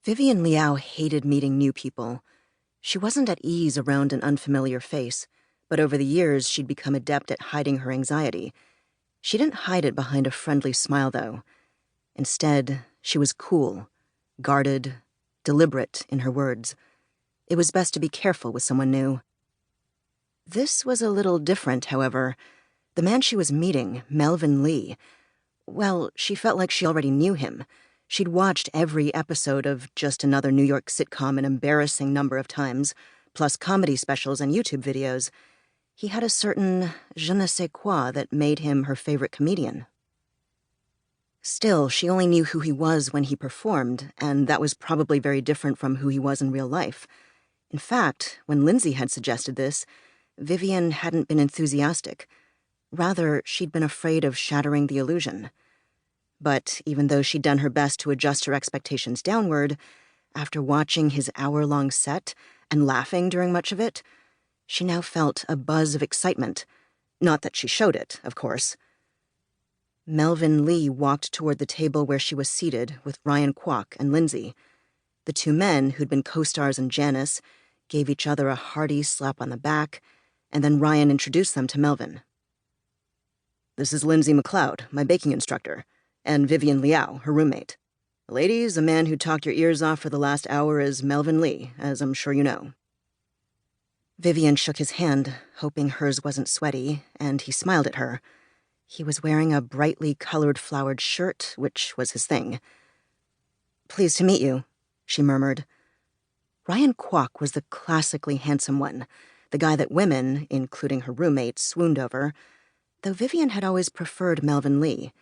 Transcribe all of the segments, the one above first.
Vivian Liao hated meeting new people. She wasn't at ease around an unfamiliar face, but over the years she'd become adept at hiding her anxiety. She didn't hide it behind a friendly smile, though. Instead, she was cool, guarded, deliberate in her words. It was best to be careful with someone new. This was a little different, however. The man she was meeting, Melvin Lee, well, she felt like she already knew him. She'd watched every episode of just another New York sitcom an embarrassing number of times, plus comedy specials and YouTube videos. He had a certain je ne sais quoi that made him her favorite comedian. Still, she only knew who he was when he performed, and that was probably very different from who he was in real life. In fact, when Lindsay had suggested this, Vivian hadn't been enthusiastic. Rather, she'd been afraid of shattering the illusion. But even though she'd done her best to adjust her expectations downward, after watching his hour-long set and laughing during much of it, she now felt a buzz of excitement. Not that she showed it, of course. Melvin Lee walked toward the table where she was seated with Ryan Kwok and Lindsay. The two men, who'd been co-stars in Janice, gave each other a hearty slap on the back, and then Ryan introduced them to Melvin. "This is Lindsay McLeod, my baking instructor, and Vivian Liao, her roommate. Ladies, a man who talked your ears off for the last hour is Melvin Lee, as I'm sure you know." Vivian shook his hand, hoping hers wasn't sweaty, and he smiled at her. He was wearing a brightly colored flowered shirt, which was his thing. "Pleased to meet you," she murmured. Ryan Kwok was the classically handsome one, the guy that women, including her roommate, swooned over, though Vivian had always preferred Melvin Lee.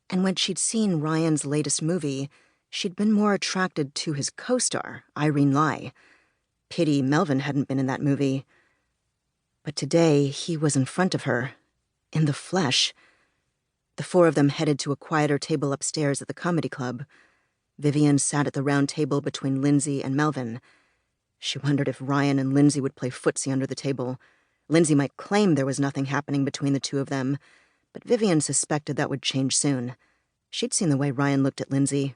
And when she'd seen Ryan's latest movie, she'd been more attracted to his co-star, Irene Lai. Pity Melvin hadn't been in that movie. But today, he was in front of her, in the flesh. The four of them headed to a quieter table upstairs at the comedy club. Vivian sat at the round table between Lindsay and Melvin. She wondered if Ryan and Lindsay would play footsie under the table. Lindsay might claim there was nothing happening between the two of them, but Vivian suspected that would change soon. She'd seen the way Ryan looked at Lindsay.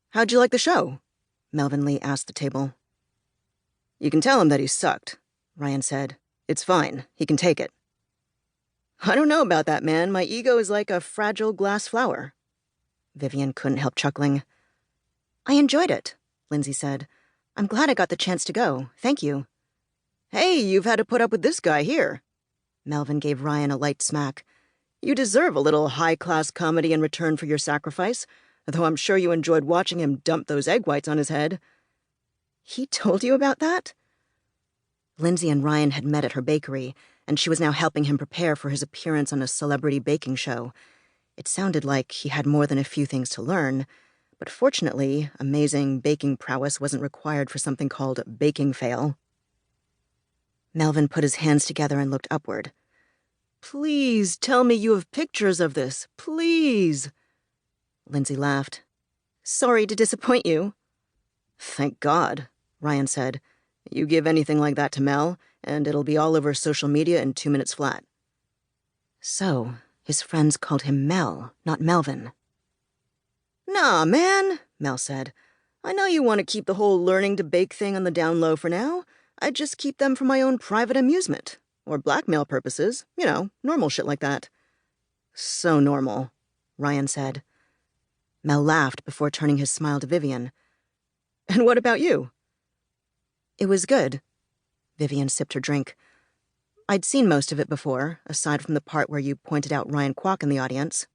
"How'd you like the show?" Melvin Lee asked the table. "You can tell him that he sucked," Ryan said. "It's fine. He can take it." "I don't know about that, man. My ego is like a fragile glass flower." Vivian couldn't help chuckling. "I enjoyed it," Lindsay said. "I'm glad I got the chance to go. Thank you." "Hey, you've had to put up with this guy here." Melvin gave Ryan a light smack. "You deserve a little high-class comedy in return for your sacrifice, though I'm sure you enjoyed watching him dump those egg whites on his head." "He told you about that?" Lindsay and Ryan had met at her bakery, and she was now helping him prepare for his appearance on a celebrity baking show. It sounded like he had more than a few things to learn, but fortunately, amazing baking prowess wasn't required for something called baking fail. Melvin put his hands together and looked upward. "Please tell me you have pictures of this, please." Lindsay laughed. "Sorry to disappoint you." "Thank God," Ryan said. "You give anything like that to Mel, and it'll be all over social media in 2 minutes flat." So, his friends called him Mel, not Melvin. "Nah, man," Mel said. "I know you want to keep the whole learning to bake thing on the down low for now. I'd just keep them for my own private amusement. Or blackmail purposes. You know, normal shit like that." "So normal," Ryan said. Mel laughed before turning his smile to Vivian. "And what about you?" "It was good." Vivian sipped her drink. "I'd seen most of it before, aside from the part where you pointed out Ryan Kwok in the audience."